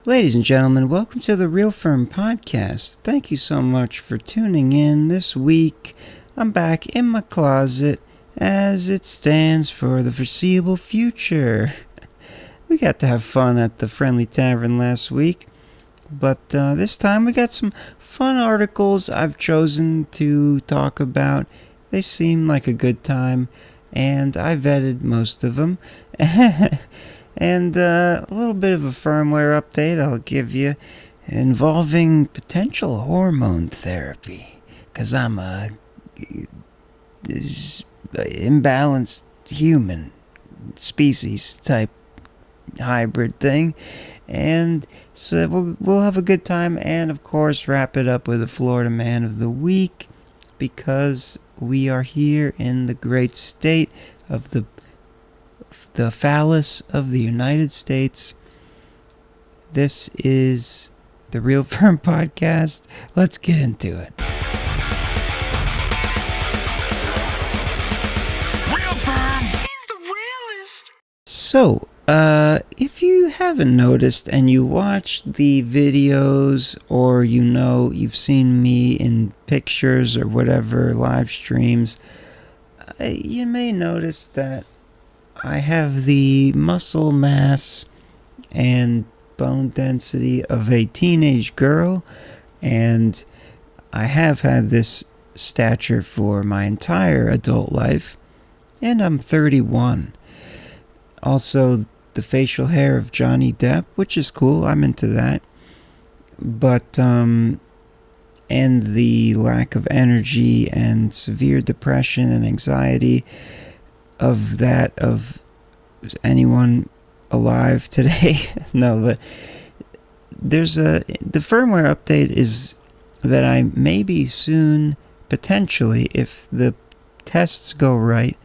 Ladies and gentlemen, welcome to the Real FERM podcast. Thank you so much for tuning in this week. I'm back in my closet as it stands for the foreseeable future. We got to have fun at the Friendly Tavern last week, but this time we got some fun articles I've chosen to talk about. They seem like a good time, and I vetted most of them. And a little bit of a firmware update I'll give you involving potential hormone therapy, because I'm a imbalanced human species type hybrid thing. And so we'll have a good time, and of course wrap it up with a Florida Man of the Week, because we are here in the great state of the phallus of the United States. This is the Real FERM podcast. Let's get into it. Real FERM is the realest. So, if you haven't noticed and you watched the videos, or you've seen me in pictures or whatever, live streams, you may notice that I have the muscle mass and bone density of a teenage girl, and I have had this stature for my entire adult life, and I'm 31. Also, the facial hair of Johnny Depp, which is cool, I'm into that, but and the lack of energy and severe depression and anxiety of anyone alive today. No, but there's the firmware update is that I maybe soon, potentially, if the tests go right,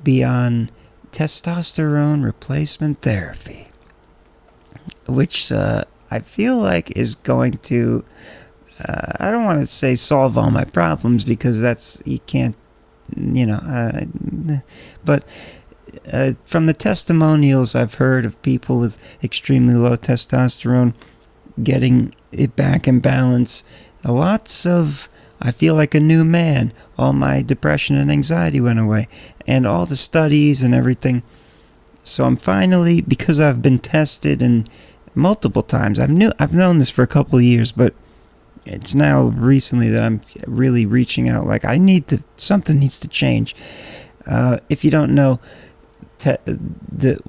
be on testosterone replacement therapy, which I feel like is going to, I don't want to say solve all my problems, because you can't, but from the testimonials I've heard of people with extremely low testosterone getting it back in balance, I feel like a new man. All my depression and anxiety went away, and all the studies and everything. So I'm finally, because I've been tested and multiple times, I've known this for a couple of years, but it's now recently that I'm really reaching out. Like, something needs to change. If you don't know, the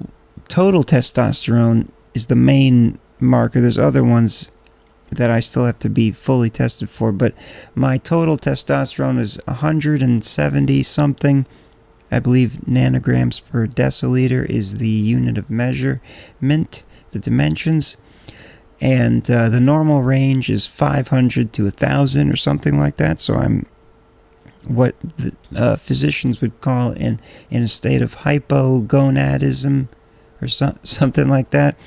total testosterone is the main marker. There's other ones that I still have to be fully tested for, but my total testosterone is 170 something. I believe nanograms per deciliter is the unit of measurement, the dimensions. And the normal range is 500 to 1,000 or something like that. So I'm what the physicians would call in a state of hypogonadism or something like that.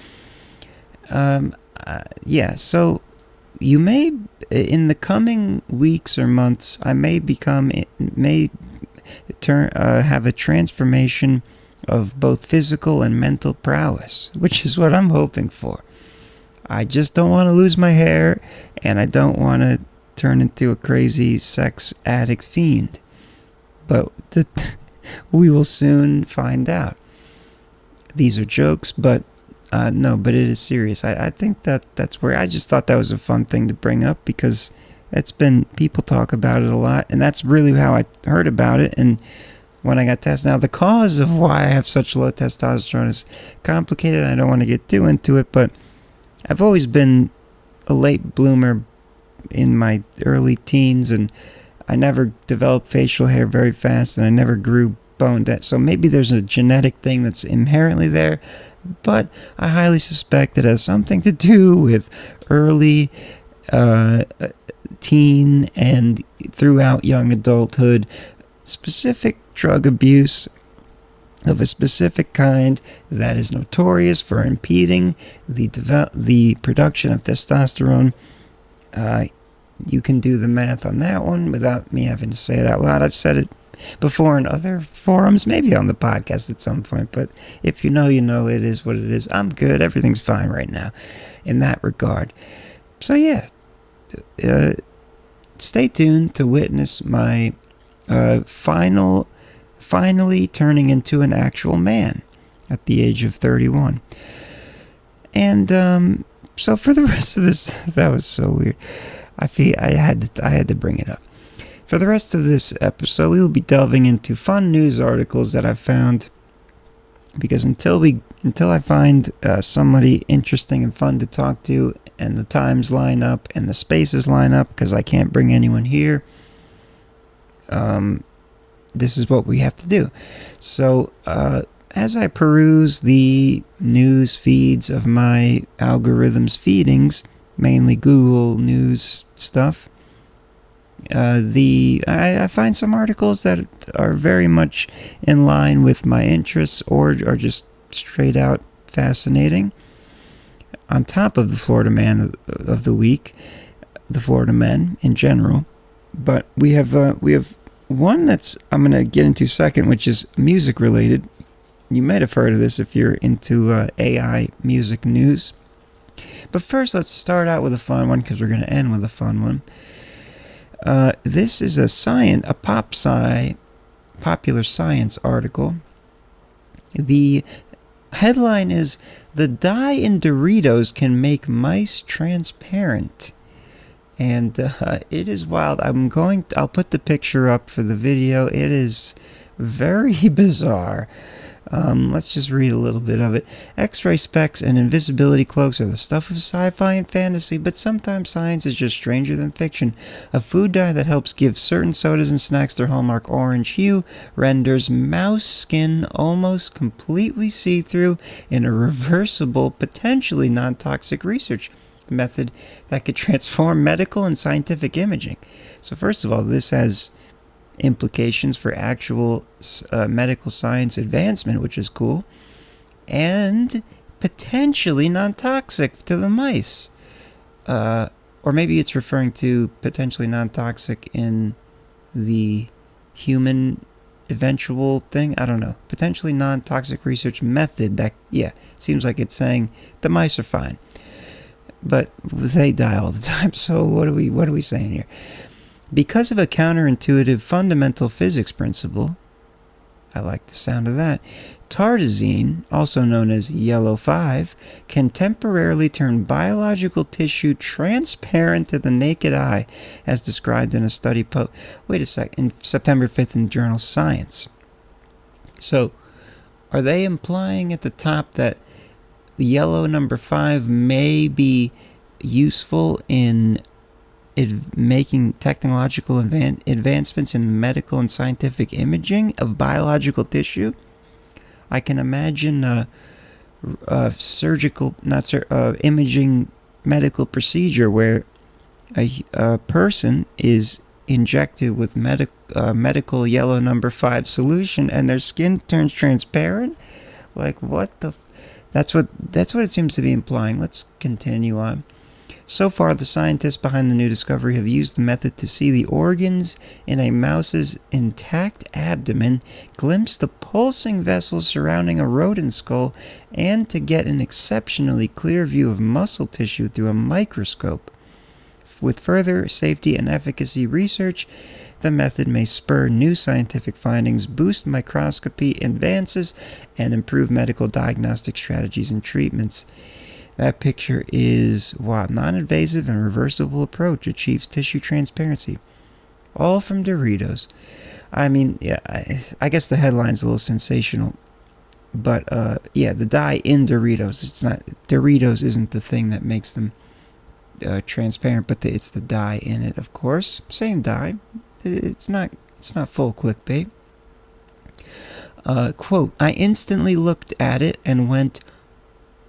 So you may, in the coming weeks or months, I may have a transformation of both physical and mental prowess, which is what I'm hoping for. I just don't want to lose my hair, and I don't want to turn into a crazy sex addict fiend. But we will soon find out. These are jokes, but no, but it is serious. I think that's where I just thought that was a fun thing to bring up, because people talk about it a lot, and that's really how I heard about it. And when I got tested, now the cause of why I have such low testosterone is complicated. I don't want to get too into it, but I've always been a late bloomer in my early teens, and I never developed facial hair very fast, and I never grew bone density. So maybe there's a genetic thing that's inherently there, but I highly suspect it has something to do with early teen and throughout young adulthood, specific drug abuse of a specific kind that is notorious for impeding the production of testosterone. You can do the math on that one without me having to say it out loud. I've said it before in other forums, maybe on the podcast at some point. But if you know, you know. It is what it is. I'm good. Everything's fine right now in that regard. So yeah, stay tuned to witness my finally turning into an actual man at the age of 31. And so for the rest of this, that was so weird. I had to bring it up. For the rest of this episode, we will be delving into fun news articles that I've found, because until I find somebody interesting and fun to talk to, and the times line up and the spaces line up, because I can't bring anyone here, this is what we have to do. So as I peruse the news feeds of my algorithm's feedings, mainly Google News stuff, I find some articles that are very much in line with my interests, or are just straight out fascinating. On top of the Florida Man of the Week, the Florida Men in general, but we have one that's I'm going to get into second, which is music related. You might have heard of this if you're into AI music news. But first, let's start out with a fun one, because we're going to end with a fun one. This is a popular science article. The headline is, "The dye in Doritos can make mice transparent." And it is wild. I'll put the picture up for the video. It is very bizarre. Let's just read a little bit of it. X-ray specs and invisibility cloaks are the stuff of sci-fi and fantasy, but sometimes science is just stranger than fiction. A food dye that helps give certain sodas and snacks their hallmark orange hue renders mouse skin almost completely see-through in a reversible, potentially non-toxic research method that could transform medical and scientific imaging. So first of all, this has implications for actual medical science advancement, which is cool, and potentially non-toxic to the mice. Or maybe it's referring to potentially non-toxic in the human eventual thing. I don't know. Potentially non-toxic research method. That, yeah, seems like it's saying the mice are fine, but they die all the time. So what are we saying here? Because of a counterintuitive fundamental physics principle, I like the sound of that, tartazine, also known as yellow 5, can temporarily turn biological tissue transparent to the naked eye, as described in a study in September 5th in journal Science. So, are they implying at the top that the yellow number 5 may be useful in making technological advancements in medical and scientific imaging of biological tissue? I can imagine imaging medical procedure where a person is injected with medical yellow number 5 solution and their skin turns transparent. Like, what the? That's what it seems to be implying. Let's continue on. So far, the scientists behind the new discovery have used the method to see the organs in a mouse's intact abdomen, glimpse the pulsing vessels surrounding a rodent skull, and to get an exceptionally clear view of muscle tissue through a microscope. With further safety and efficacy research, the method may spur new scientific findings, boost microscopy advances, and improve medical diagnostic strategies and treatments. That picture is, wow, non-invasive and reversible approach achieves tissue transparency. All from Doritos. I mean, yeah, I guess the headline's a little sensational. But, yeah, the dye in Doritos, Doritos isn't the thing that makes them transparent, but it's the dye in it, of course. Same dye. It's not full clickbait. Quote, "I instantly looked at it and went,"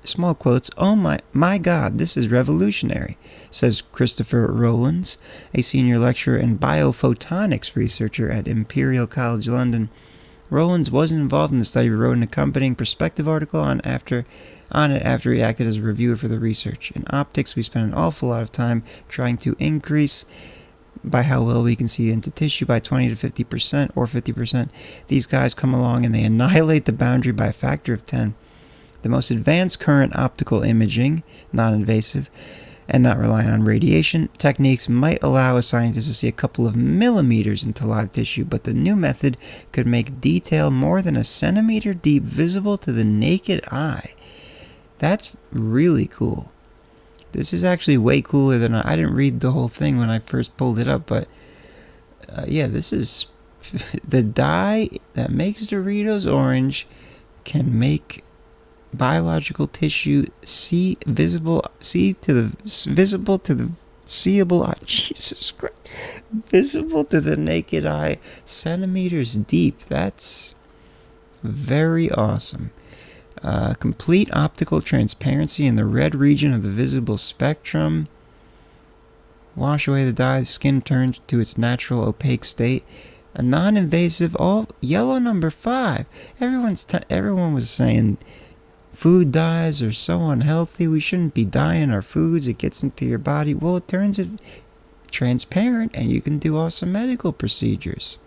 small quotes, "oh my God, this is revolutionary," says Christopher Rowlands, a senior lecturer and biophotonics researcher at Imperial College London. Rowlands wasn't involved in the study, but wrote an accompanying perspective article on it after he acted as a reviewer for the research. In optics, we spend an awful lot of time trying to increase by how well we can see into tissue by 20 to 50% or 50%. These guys come along and they annihilate the boundary by a factor of 10. The most advanced current optical imaging, non-invasive, and not relying on radiation techniques might allow a scientist to see a couple of millimeters into live tissue, but the new method could make detail more than a centimeter deep visible to the naked eye. That's really cool. This is actually way cooler than I didn't read the whole thing when I first pulled it up, but yeah, this is the dye that makes Doritos orange can make biological tissue visible to the seeable eye. Jesus Christ, visible to the naked eye, centimeters deep. That's very awesome. Complete optical transparency in the red region of the visible spectrum. Wash away the dye, the skin turns to its natural opaque state. A non-invasive, yellow number 5. Everyone was saying food dyes are so unhealthy. We shouldn't be dyeing our foods. It gets into your body. Well, it turns it transparent, and you can do awesome medical procedures.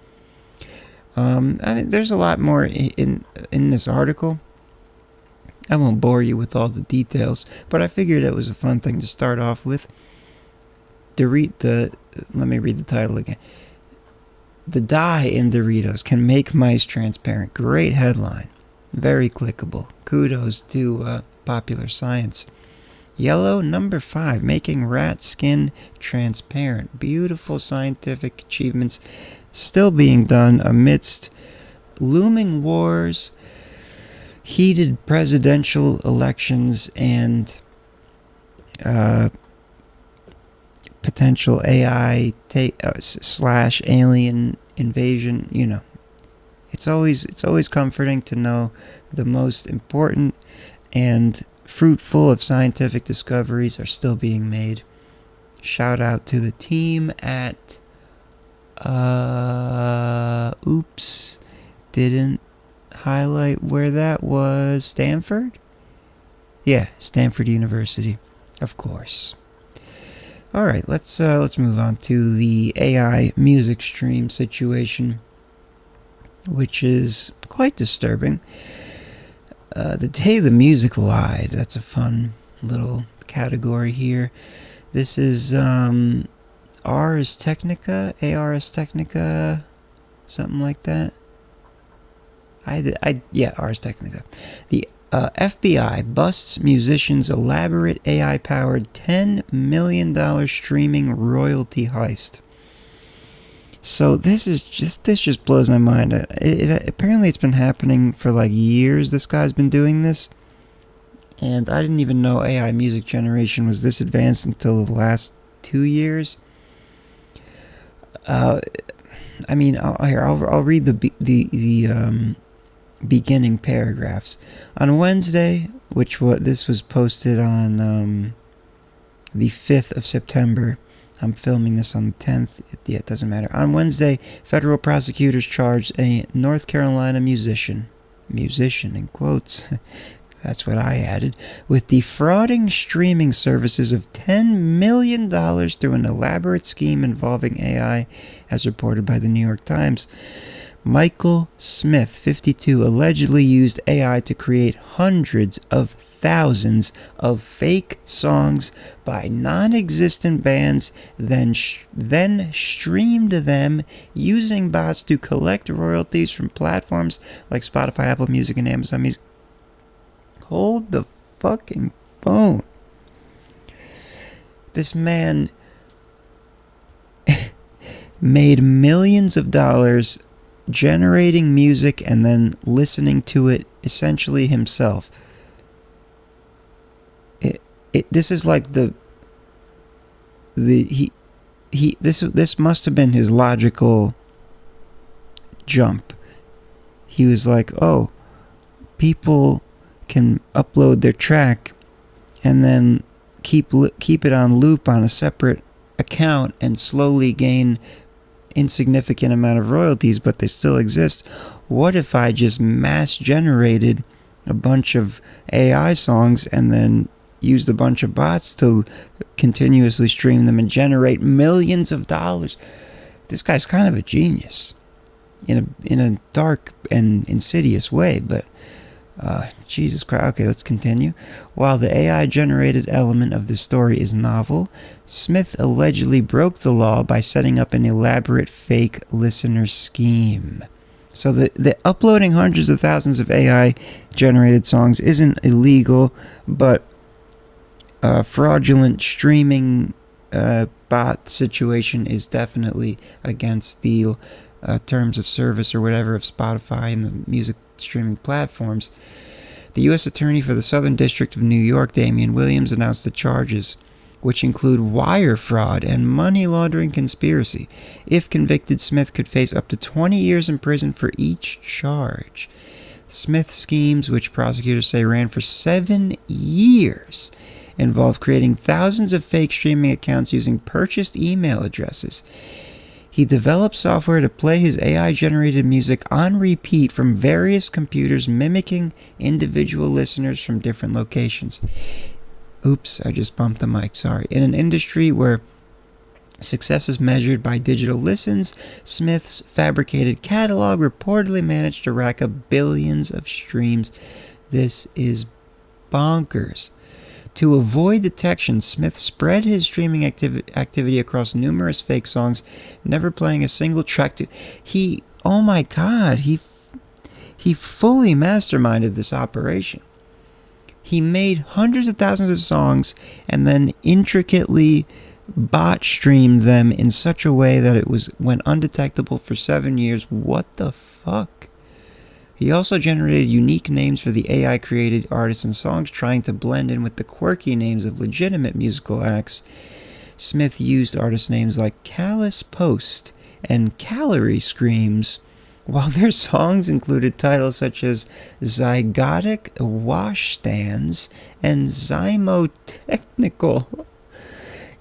I mean, there's a lot more in this article. I won't bore you with all the details, but I figured it was a fun thing to start off with. Let me read the title again. The dye in Doritos can make mice transparent. Great headline. Very clickable. Kudos to Popular Science. Yellow number 5, making rat skin transparent. Beautiful scientific achievements still being done amidst looming wars, heated presidential elections, and potential AI / alien invasion. You know, it's always comforting to know the most important and fruitful of scientific discoveries are still being made. Shout out to the team at oops, didn't highlight where that was. Stanford? Yeah, Stanford University, of course. All right, let's move on to the AI music stream situation, which is quite disturbing. The day the music lied. That's a fun little category here. This is Ars Technica, something like that. Ars Technica. The FBI busts musician's elaborate AI-powered $10 million streaming royalty heist. So this just blows my mind. Apparently it's been happening for like years. This guy's been doing this, and I didn't even know AI music generation was this advanced until the last 2 years. I mean, I'll read the beginning paragraphs. On Wednesday, this was posted on the 5th of September. I'm filming this on the 10th. It doesn't matter. On Wednesday, federal prosecutors charged a North Carolina musician in quotes, that's what I added, with defrauding streaming services of $10 million through an elaborate scheme involving AI, as reported by the New York Times. Michael Smith, 52, allegedly used AI to create hundreds of thousands of fake songs by non-existent bands, then streamed them using bots to collect royalties from platforms like Spotify, Apple Music, and Amazon Music. Hold the fucking phone. This man made millions of dollars generating music and then listening to it essentially himself. This is like this must have been his logical jump. He was like, oh, people can upload their track and then keep it on loop on a separate account and slowly gain insignificant amount of royalties, but they still exist. What if I just mass generated a bunch of AI songs and then used a bunch of bots to continuously stream them and generate millions of dollars. This guy's kind of a genius in a dark and insidious way, but Jesus Christ. Okay, let's continue. While the AI-generated element of the story is novel, Smith allegedly broke the law by setting up an elaborate fake listener scheme. So the uploading hundreds of thousands of AI-generated songs isn't illegal, but fraudulent streaming bot situation is definitely against the terms of service or whatever of Spotify and the music streaming platforms. The U.S. Attorney for the Southern District of New York, Damian Williams, announced the charges, which include wire fraud and money laundering conspiracy. If convicted, Smith could face up to 20 years in prison for each charge. Smith's schemes, which prosecutors say ran for 7 years, involved creating thousands of fake streaming accounts using purchased email addresses. He developed software to play his AI-generated music on repeat from various computers, mimicking individual listeners from different locations. Oops, I just bumped the mic, sorry. In an industry where success is measured by digital listens, Smith's fabricated catalog reportedly managed to rack up billions of streams. This is bonkers. To avoid detection, Smith spread his streaming activity across numerous fake songs, never playing a single track. Oh my God, he fully masterminded this operation. He made hundreds of thousands of songs and then intricately bot streamed them in such a way that it went undetectable for 7 years. What the fuck? He also generated unique names for the AI-created artists and songs, trying to blend in with the quirky names of legitimate musical acts. Smith used artist names like Callous Post and Calorie Screams, while their songs included titles such as Zygotic Washstands and Zymotechnical.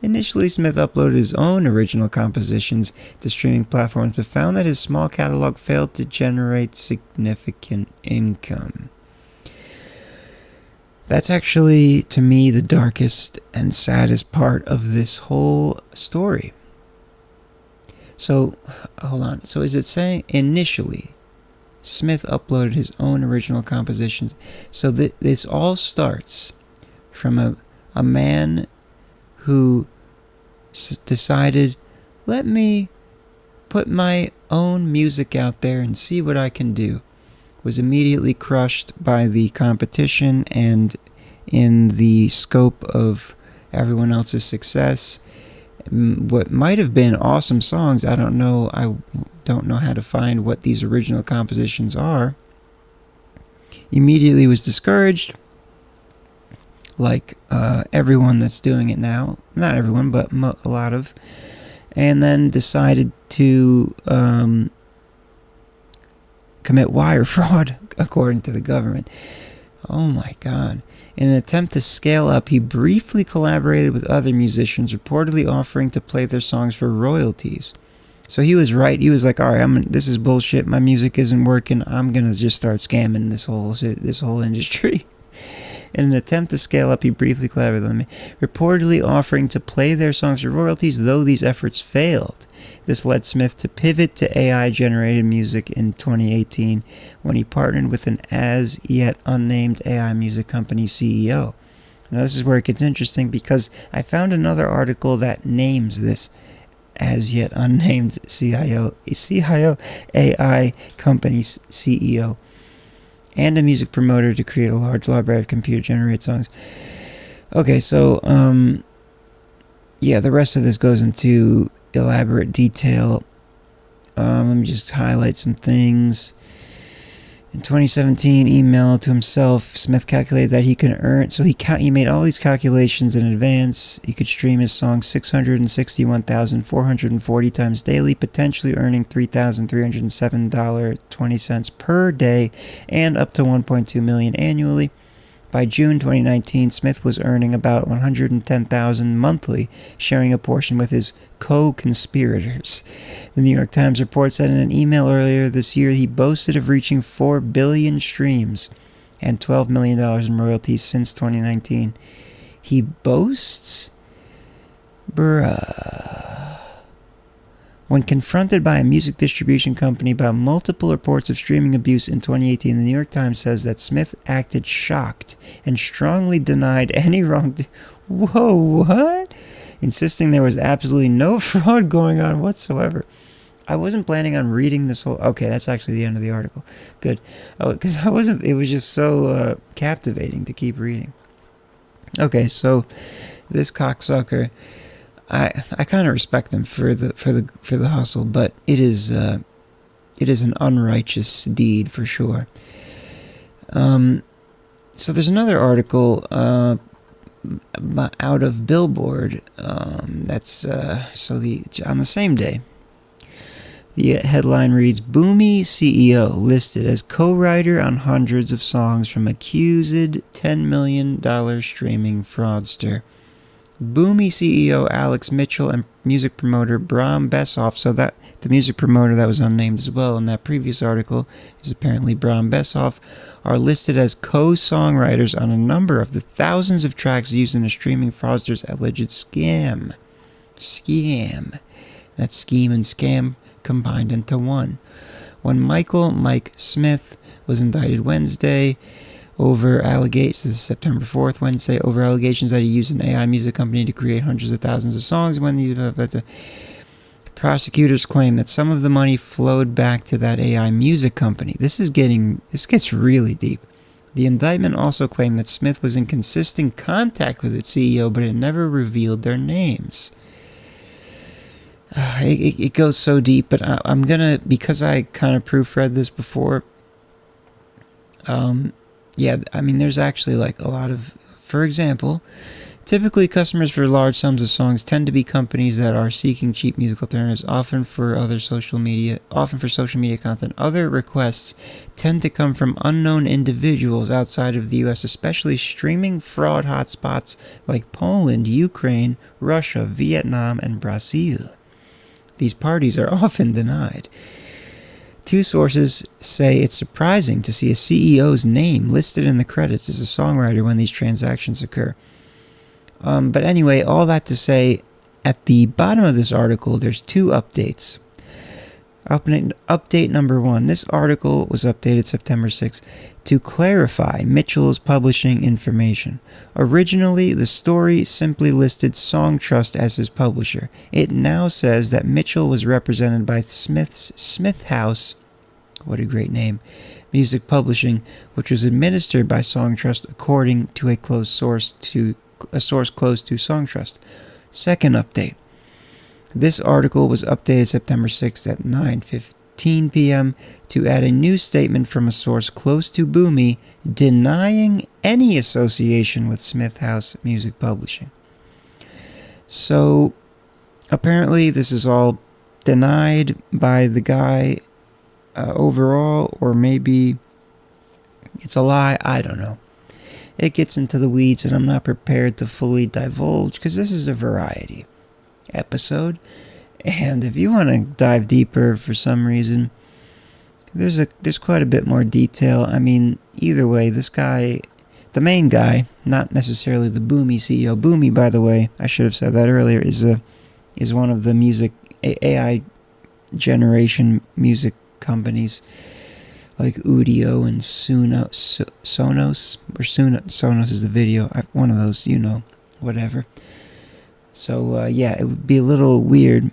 Initially, Smith uploaded his own original compositions to streaming platforms, but found that his small catalog failed to generate significant income. That's actually, to me, the darkest and saddest part of this whole story. So, hold on. So is it saying initially Smith uploaded his own original compositions? So this all starts from a man who decided, let me put my own music out there and see what I can do. Was immediately crushed by the competition and in the scope of everyone else's success. What might have been awesome songs, I don't know how to find what these original compositions are. Immediately was discouraged, like everyone that's doing it now. Not everyone, but a lot of. And then decided to commit wire fraud, according to the government. Oh my God. In an attempt to scale up, he briefly collaborated with other musicians, reportedly offering to play their songs for royalties. So he was right. He was like, all right, this is bullshit. My music isn't working. I'm going to just start scamming this whole industry. In an attempt to scale up, he briefly collaborated with them, reportedly offering to play their songs for royalties, though these efforts failed. This led Smith to pivot to AI-generated music in 2018 when he partnered with an as-yet unnamed AI music company CEO. Now this is where it gets interesting, because I found another article that names this as-yet unnamed CIO AI company CEO and a music promoter to create a large library of computer-generated songs. Okay, so, the rest of this goes into elaborate detail. Let me just highlight some things. In 2017, email to himself, Smith calculated that he could earn, so he made all these calculations in advance. He could stream his song 661,440 times daily, potentially earning $3,307.20 per day and up to $1.2 million annually. By June 2019, Smith was earning about $110,000 monthly, sharing a portion with his co-conspirators. The New York Times reports that in an email earlier this year, he boasted of reaching 4 billion streams and $12 million in royalties since 2019. he boasts? Bruh. When confronted by a music distribution company about multiple reports of streaming abuse in 2018, the New York Times says that Smith acted shocked and strongly denied any wrongdoing. Whoa, what? Insisting there was absolutely no fraud going on whatsoever. I wasn't planning on reading this whole... Okay, that's actually the end of the article. Good. Oh, because I wasn't... It was just so captivating to keep reading. Okay, so this cocksucker... I kind of respect him for the hustle, but it is an unrighteous deed for sure. So there's another article out of Billboard. On the same day. The headline reads, Boomy CEO listed as co-writer on hundreds of songs from accused $10 million streaming fraudster. Boomy CEO Alex Mitchell and music promoter Bram Bessoff, so that the music promoter that was unnamed as well in that previous article is apparently Bram Bessoff, are listed as co-songwriters on a number of the thousands of tracks used in a streaming fraudster's alleged scam. That's scheme and scam combined into one. When Mike Smith was indicted Wednesday over allegations, this is September 4th, Wednesday, over allegations that he used an AI music company to create hundreds of thousands of songs. Prosecutors claim that some of the money flowed back to that AI music company. This gets really deep. The indictment also claimed that Smith was in consistent contact with its CEO, but it never revealed their names. It goes so deep, but I'm gonna, because I kind of proofread this before, there's actually like a lot of, for example, typically customers for large sums of songs tend to be companies that are seeking cheap music alternatives, often for social media content. Other requests tend to come from unknown individuals outside of the US, especially streaming fraud hotspots like Poland, Ukraine, Russia, Vietnam, and Brazil. These parties are often denied. Two sources say it's surprising to see a CEO's name listed in the credits as a songwriter when these transactions occur. But anyway, all that to say, at the bottom of this article, there's two updates. Update number one. This article was updated September 6th to clarify Mitchell's publishing information. Originally, the story simply listed Songtrust as his publisher. It now says that Mitchell was represented by Smith House, what a great name, Music Publishing, which was administered by Songtrust according to a source close to Songtrust. Second update. This article was updated September 6th at 9:15 p.m. to add a new statement from a source close to Boomy denying any association with Smith House Music Publishing. So, apparently this is all denied by the guy overall, or maybe it's a lie, I don't know. It gets into the weeds and I'm not prepared to fully divulge because this is a variety episode, and if you want to dive deeper for some reason, there's quite a bit more detail. I mean, either way, this guy, the main guy, not necessarily the Boomy CEO. Boomy, by the way, I should have said that earlier, is one of the music AI generation music companies like Udio and Sonos, or Sonos is the video, one of those, whatever. So, it would be a little weird.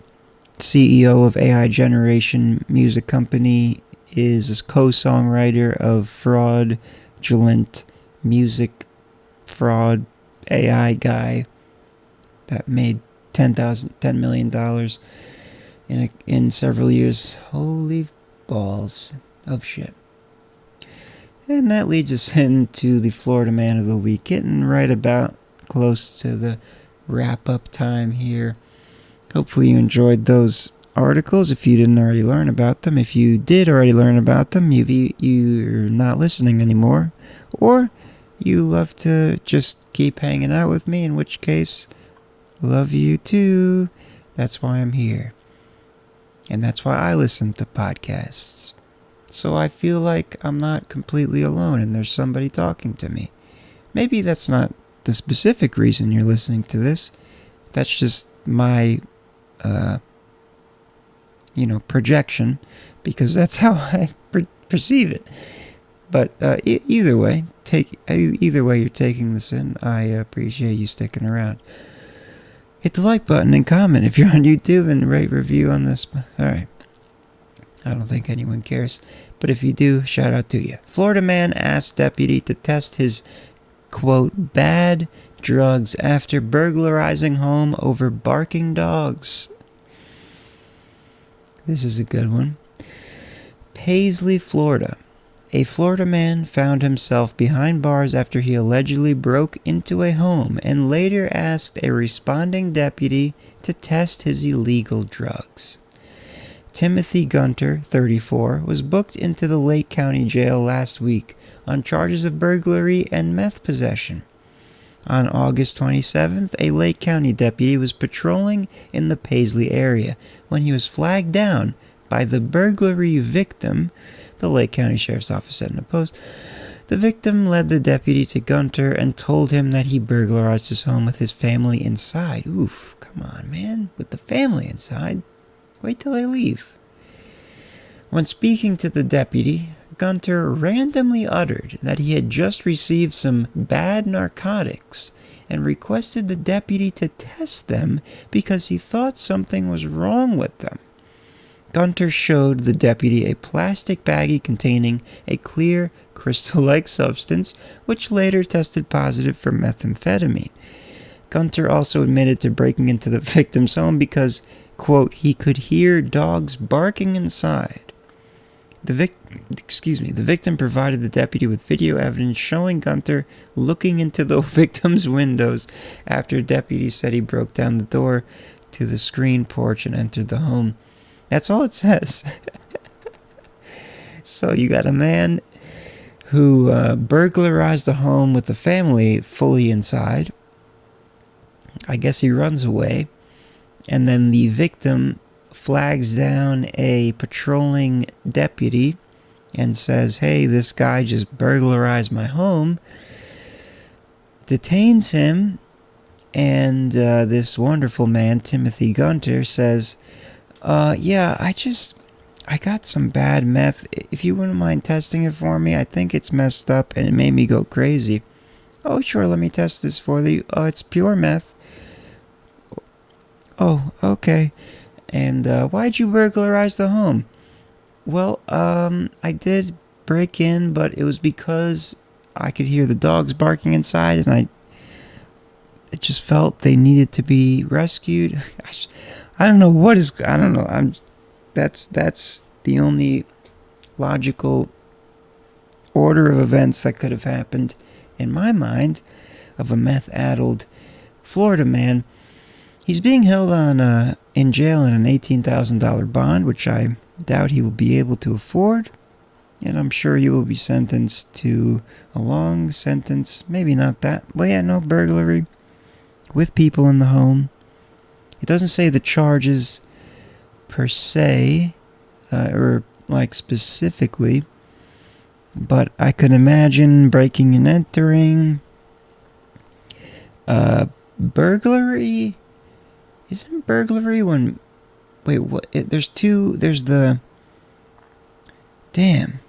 CEO of AI generation music company is a co-songwriter of fraudulent music fraud AI guy that made $10 million in several years. Holy balls of shit. And that leads us into the Florida Man of the Week, getting right about close to the wrap-up time here. Hopefully you enjoyed those articles if you didn't already learn about them. If you did already learn about them, you're not listening anymore. Or you love to just keep hanging out with me, in which case, love you too. That's why I'm here. And that's why I listen to podcasts. So I feel like I'm not completely alone and there's somebody talking to me. Maybe that's not the specific reason you're listening to this. That's just my, projection, because that's how I perceive it. But either way you're taking this in, I appreciate you sticking around. Hit the like button and comment if you're on YouTube, and rate review on this. Alright. I don't think anyone cares. But if you do, shout out to you. Florida man asked deputy to test his, quote, bad drugs after burglarizing home over barking dogs. This is a good one. Paisley, Florida. A Florida man found himself behind bars after he allegedly broke into a home and later asked a responding deputy to test his illegal drugs. Timothy Gunter, 34, was booked into the Lake County Jail last week on charges of burglary and meth possession. On August 27th, a Lake County deputy was patrolling in the Paisley area when he was flagged down by the burglary victim, the Lake County Sheriff's Office said in a post. The victim led the deputy to Gunter and told him that he burglarized his home with his family inside. Oof, come on, man, with the family inside. Wait till they leave. When speaking to the deputy, Gunter randomly uttered that he had just received some bad narcotics and requested the deputy to test them because he thought something was wrong with them. Gunter showed the deputy a plastic baggie containing a clear, crystal-like substance, which later tested positive for methamphetamine. Gunter also admitted to breaking into the victim's home because, quote, he could hear dogs barking inside. The victim provided the deputy with video evidence showing Gunter looking into the victim's windows after deputies said he broke down the door to the screen porch and entered the home. That's all it says. So you got a man who burglarized a home with the family fully inside. I guess he runs away. And then the victim flags down a patrolling deputy and says, hey, this guy just burglarized my home. Detains him. And this wonderful man, Timothy Gunter, says, I got some bad meth. If you wouldn't mind testing it for me, I think it's messed up and it made me go crazy. Oh, sure, let me test this for you. Oh, it's pure meth. Oh, okay. And why'd you burglarize the home? Well, I did break in, but it was because I could hear the dogs barking inside, and I just felt they needed to be rescued. I don't know what is. I don't know. That's the only logical order of events that could have happened in my mind of a meth-addled Florida man. He's being held in jail on an $18,000 bond, which I doubt he will be able to afford. And I'm sure he will be sentenced to a long sentence. Maybe not that. But yeah, no, burglary with people in the home. It doesn't say the charges per se, or like specifically. But I could imagine breaking and entering. Burglary. Isn't burglary when... Wait, what? There's the... Damn.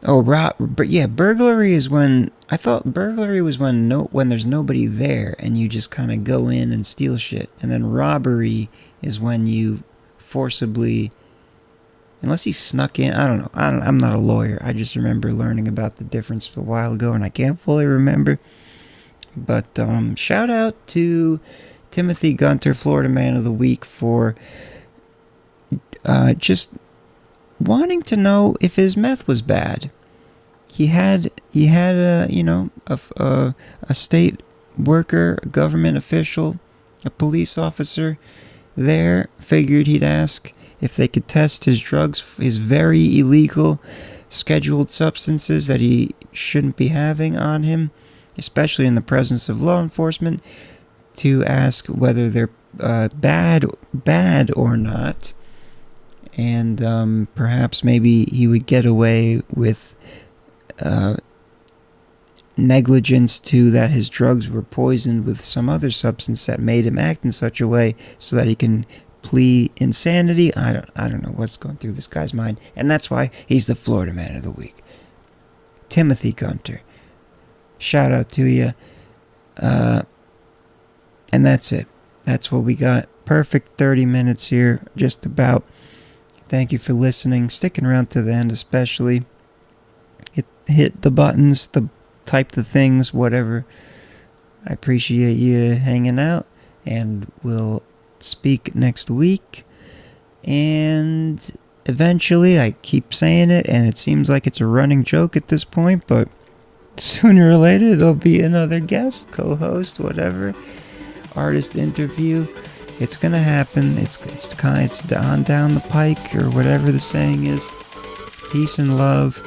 Oh, burglary is when... I thought burglary was when there's nobody there and you just kind of go in and steal shit. And then robbery is when you forcibly... Unless he snuck in. I don't know. I'm not a lawyer. I just remember learning about the difference a while ago and I can't fully remember. But shout out to Timothy Gunter, Florida Man of the Week, for just wanting to know if his meth was bad. He had a state worker, a government official, a police officer there. Figured he'd ask if they could test his drugs, his very illegal scheduled substances that he shouldn't be having on him, especially in the presence of law enforcement, to ask whether they're bad or not. And perhaps maybe he would get away with negligence to that his drugs were poisoned with some other substance that made him act in such a way so that he can plead insanity. I don't know what's going through this guy's mind, and that's why he's the Florida Man of the Week. Timothy Gunter, shout out to you. And that's it. That's what we got. Perfect 30 minutes here, just about. Thank you for listening, sticking around to the end especially. Hit the buttons, type the things, whatever. I appreciate you hanging out, and we'll speak next week. And eventually, I keep saying it, and it seems like it's a running joke at this point, but sooner or later, there'll be another guest, co-host, whatever, artist interview. It's gonna happen. It's on down the pike, or whatever the saying is. Peace and love.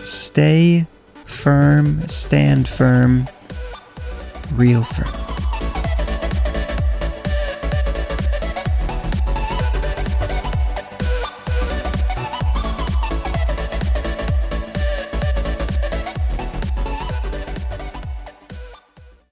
Stay firm, stand firm, real firm.